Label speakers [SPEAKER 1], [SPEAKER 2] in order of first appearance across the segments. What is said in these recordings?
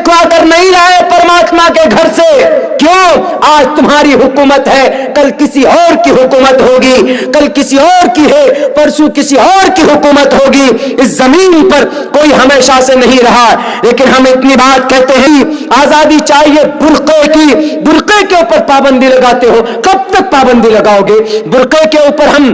[SPEAKER 1] लिखवा कर नहीं लाए परमात्मा के घर से। क्यों? आज तुम्हारी हुकूमत है, कल किसी और की हुकूमत होगी, कल किसी और की है, परसों किसी और की हुकूमत होगी। इस जमीन पर कोई हमेशा से नहीं रहा। लेकिन हम इतनी बात कहते हैं आजादी चाहिए बुर्के की, बुर्के के ऊपर पाबंदी लगाते हो, कब तक पाबंदी लगाओगे? बुर्के के ऊपर हम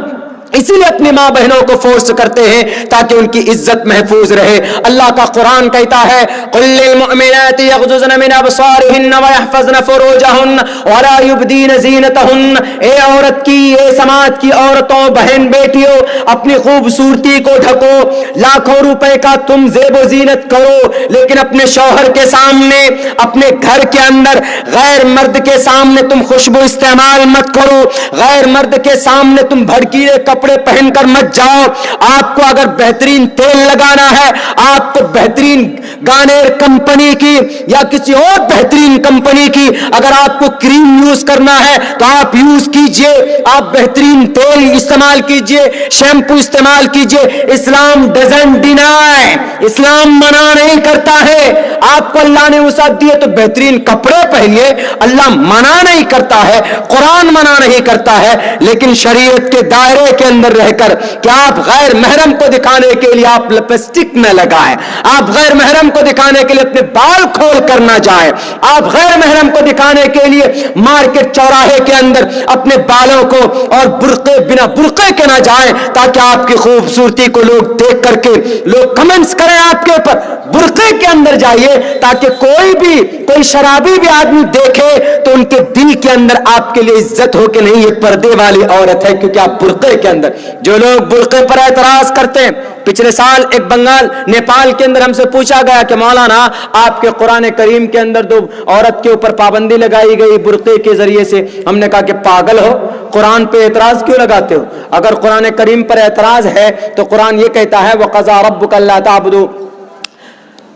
[SPEAKER 1] इसीलिए अपनी मां बहनों को फोर्स करते हैं ताकि उनकी इज्जत महफूज रहे। अल्लाह का कुरान कहता है कुल्लिल मुमिनाति यग़ज़ुज़्न मिन अबसारिहिन्न व यहफ़ज़्न फ़ुरूजहुन्न व ला युब्दीन ज़ीनतहुन्न। ए औरत की, ए समाज की औरतों, बहन बेटियों, अपनी खूबसूरती को ढको। लाखों रुपए का तुम ज़ेब व ज़ीनत करो, लेकिन अपने शौहर के सामने, अपने घर के अंदर गैर मर्द के सामने तुम खुशबू इस्तेमाल मत करो, गैर मर्द के सामने तुम भड़कीले कपड़े पहनकर मत जाओ। आपको अगर बेहतरीन तेल लगाना है, आपको बेहतरीन गार्नियर कंपनी की या किसी और बेहतरीन कंपनी की अगर आपको क्रीम यूज करना है तो आप यूज कीजिए, आप बेहतरीन तेल इस्तेमाल कीजिए, शैम्पू इस्तेमाल कीजिए। इस्लाम डजंट डिनाई, इस्लाम मना नहीं करता है। आपको अल्लाह ने वसअत दी है तो बेहतरीन कपड़े पहनिए, अल्लाह मना नहीं करता है, कुरान मना नहीं करता है। लेकिन शरीयत के दायरे के अंदर रहकर क्या आप गैर महरम को दिखाने के लिए आप लिपस्टिक न लगाएं, आप गैर महरम को दिखाने के लिए अपने बाल खोल कर ना जाएं, आप गैर महरम को दिखाने के लिए मार्केट चौराहे के अंदर अपने बालों को और बुर्के बिना बुर्के के ना जाएं ताकि आपकी खूबसूरती को लोग देख करके लोग कमेंट्स करें आपके ऊपर। बुर्के के अंदर जाइए ताकि कोई शराबी भी आदमी देखे तो उनके दिल के अंदर आपके लिए इज्जत हो कि नहीं ये पर्दे वाली औरत है, क्योंकि आप बुर्के के अंदर। जो लोग बुर्के पर एतराज करते हैं, पिछले साल एक बंगाल नेपाल के अंदर हमसे पूछा गया कि मौलाना आपके कुरान करीम के अंदर तो औरत के ऊपर पाबंदी लगाई गई बुर्के के जरिए से। हमने कहा कि पागल हो, कुरान पे एतराज क्यों लगाते हो? अगर कुरान करीम पर एतराज है तो कुरान ये कहता है वक़ज़ा रब्बुका अल्ला ताबुदू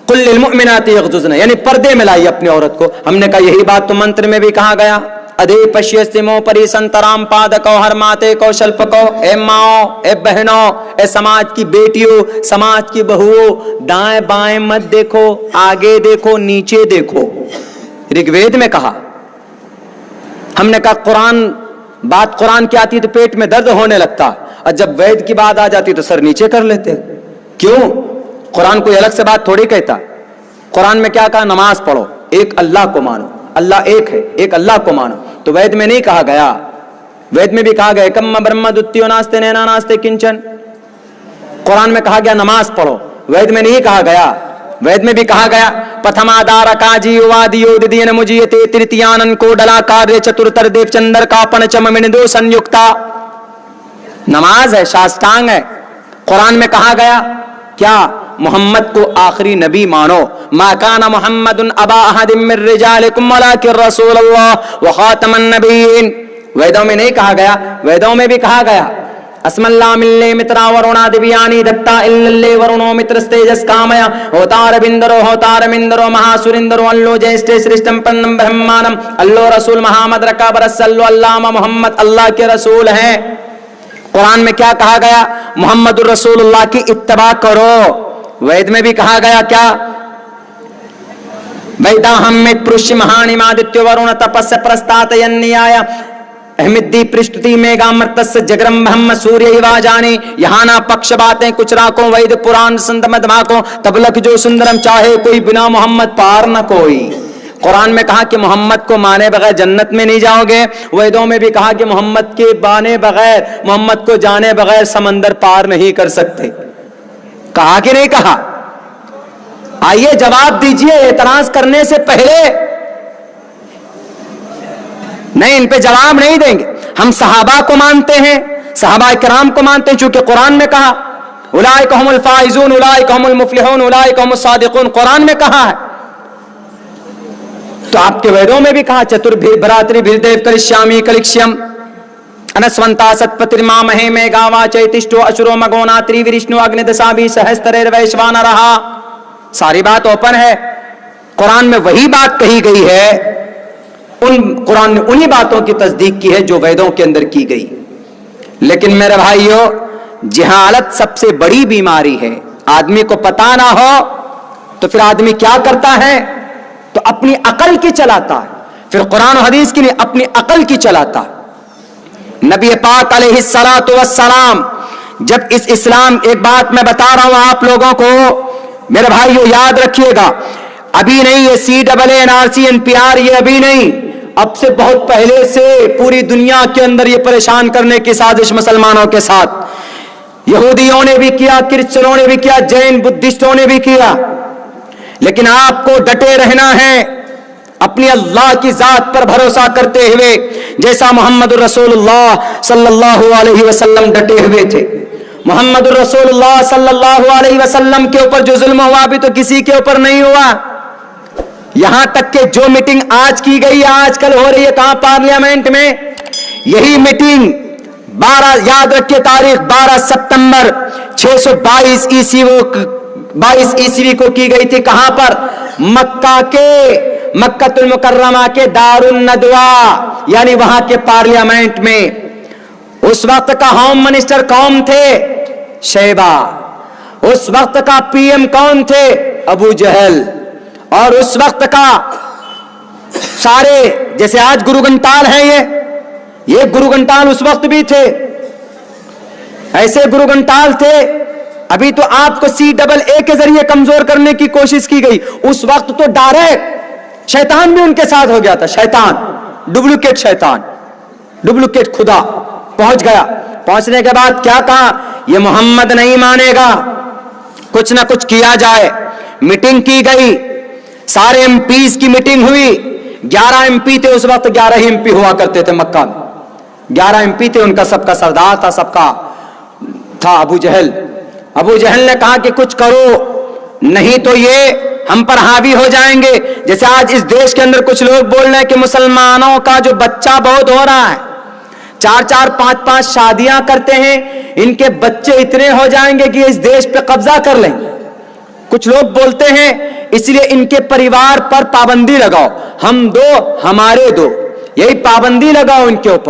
[SPEAKER 1] कुल्लिल मुमिनाति यग़ज़ुज़्न, यानी पर्दे में लाई अपनी औरत को। हमने कहा यही बात तो मंत्र में भी कहा गया, अधे पश्यस्तिमो परिसंतराम पादको हर माते को शल्पको। ए माओ, ए बहनों, ए समाज की बेटियों, समाज की बहुओं, दाएं बाएं मत देखो, आगे देखो, नीचे देखो। ऋग्वेद में कहा। हमने कहा बात कुरान की आती तो पेट में दर्द होने लगता, और जब वेद की बात आ जाती तो सर नीचे कर लेते। क्यों? कुरान कोई अलग से बात थोड़ी कहता। कुरान में क्या कहा? नमाज पढ़ो, एक अल्लाह को मानो, अल्लाह एक है, एक अल्लाह को मानो। तो वेद में नहीं कहा गया, वेद में भी कहा गया कम्म ब्रह्म द्वितीयो नास्ते नैना नास्ते किंचन। कुरान में कहा गया नमाज पढ़ो, वेद में नहीं कहा गया। वेद में भी कहा गया प्रथमादार काजी वादियो दिदीन मुजियते तृतीयानन को डला कार्य चतुर्तर देव चंद्र का पंचम मिनिदो संयुक्ता। नमाज है, साष्टांग है। कुरान में कहा गया क्या? मोहम्मद को आखिरी नबी मानो। मा काना मुहम्मदुन अबा अहदिम मिर रिजालिकुम वलाकिन रसूलुल्लाह व खातमन नबिय्यीन। वेदों में नहीं कहा गया, वेदों में भी कहा गया अस्मल्ला मिल्ले मित्रा वरुणा दिव्यानी दत्ता इल्लल्ले वरुणो मित्रस्तेजस कामया होतार मिंदरो महासुरिंदरो अल्लो जयस्ते श्रेष्ठम पन्नम ब्रह्मानम अल्लो रसूल महामद रका बरसल्लो अल्लामा मोहम्मद अल्लाह के रसूल हैं। कुरान में क्या कहा गया? मोहम्मदुर रसूलुल्लाह की इत्तबा करो। वेद में भी कहा गया क्या? वैदाहम्मित पुरुष महानिमादित्य वरुण तपस्य प्रस्तात यन्नियाय अहमिद्दी पृष्ठति मेघामर्तस्य जगरम ब्रह्म सूर्य वाजानी। यहाँ ना पक्ष बातें कुछ राखो, वैद पुराण संत मत भाको, तब लख जो सुंदरम चाहे कोई, बिना मोहम्मद पार न कोई। कुरान में कहा कि मोहम्मद को माने बगैर जन्नत में नहीं जाओगे। वेदों में भी कहा कि मोहम्मद के माने बगैर, मोहम्मद को जाने बगैर समंदर पार नहीं कर सकते। कहा कि नहीं कहा? आइए जवाब दीजिए एतराज करने से पहले। नहीं, इन पे जवाब नहीं देंगे। हम सहाबा को मानते हैं, सहाबा किराम को मानते हैं, चूंकि कुरान में कहा उलाइका हुमुल फाइजून उलाइका हुमुल मुफ्लिहून उलाइका हुमुस सादिकून, कुरान में कहा है। तो आपके वेदों में भी कहा चतुर्भिर भरात्रि भीरदेव करिष्यामि कलिक्ष्यम अनस्वंता सत्पतिर्मा महे में गावा चैतिष्ठो अशुरो मगोना त्रिविष्णु अग्निदशा भी सहस्त्रेर वैश्वान रहा। सारी बात ओपन है। कुरान में वही बात कही गई है, कुरान ने उन्हीं बातों की तस्दीक की है जो वेदों के अंदर की गई। लेकिन मेरे भाइयों, जहालत सबसे बड़ी बीमारी है। आदमी को पता ना हो तो फिर आदमी क्या करता है? تو اپنی عقل کی چلاتا ہے، پھر قرآن و حدیث کی نہیں، اپنی عقل کی چلاتا ہے۔ نبی پاک علیہ الصلوۃ والسلام جب اس اسلام، ایک بات میں بتا رہا ہوں آپ لوگوں کو میرے بھائیو، یاد رکھیے گا، ابھی نہیں یہ CAA NPR، یہ ابھی نہیں، اب سے بہت پہلے سے پوری دنیا کے اندر یہ پریشان کرنے کی سازش مسلمانوں کے ساتھ یہودیوں نے بھی کیا، کرسچنوں نے بھی کیا، جین بدھسٹوں نے بھی کیا، لیکن آپ کو ڈٹے رہنا ہے اپنی اللہ کی ذات پر بھروسہ کرتے ہوئے، جیسا محمد الرسول اللہ صلی اللہ علیہ وسلم ڈٹے ہوئے تھے۔ محمد الرسول اللہ صلی اللہ علیہ وسلم کے اوپر جو ظلم ہوا بھی تو کسی کے اوپر نہیں ہوا، یہاں تک کہ جو میٹنگ آج کی گئی، آج کل ہو رہی ہے کہاں؟ پارلیمنٹ میں، یہی میٹنگ 12، یاد رکھیے تاریخ، 12 ستمبر 622 عیسوی کو کی گئی تھی۔ کہاں پر؟ مکہ المکرمہ کے دار الندوہ، یعنی وہاں کے پارلیمنٹ میں۔ اس وقت کا ہوم منسٹر کون تھے؟ شیبہ۔ اس وقت کا PM کون تھے؟ ابو جہل۔ اور اس وقت کا سارے، جیسے آج گرو گھنٹال ہیں، یہ گرو گھنٹال اس وقت بھی تھے، ایسے گرو گھنٹال تھے۔ ابھی تو آپ کو CAA کے ذریعے کمزور کرنے کی کوشش کی گئی، اس وقت تو ڈائریکٹ شیطان بھی ان کے ساتھ ہو گیا تھا، شیطان، ڈپلیکیٹ شیطان، ڈپلیکیٹ خدا پہنچ گیا۔ پہنچنے کے بعد کیا کہا؟ یہ محمد نہیں مانے گا، کچھ نہ کچھ کیا جائے۔ میٹنگ کی گئی، سارے MPs کی میٹنگ ہوئی، 11 MP تھے اس وقت، 11 MP ہوا کرتے تھے مکہ میں، 11 MP تھے، ان کا سب کا سردار تھا، سب کا تھا ابو جہل۔ ابو جہل نے کہا کہ کچھ کرو، نہیں تو یہ ہم پر حاوی ہو جائیں گے۔ جیسے آج اس دیش کے اندر کچھ لوگ بول رہے ہیں کہ مسلمانوں کا جو بچہ بہت ہو رہا ہے، 4 5 شادیاں کرتے ہیں، ان کے بچے اتنے ہو جائیں گے کہ اس دیش پہ قبضہ کر لیں گے۔ کچھ لوگ بولتے ہیں اس لیے ان کے پریوار پر پابندی لگاؤ، ہم دو ہمارے دو، یہی پابندی لگاؤ ان کے اوپر۔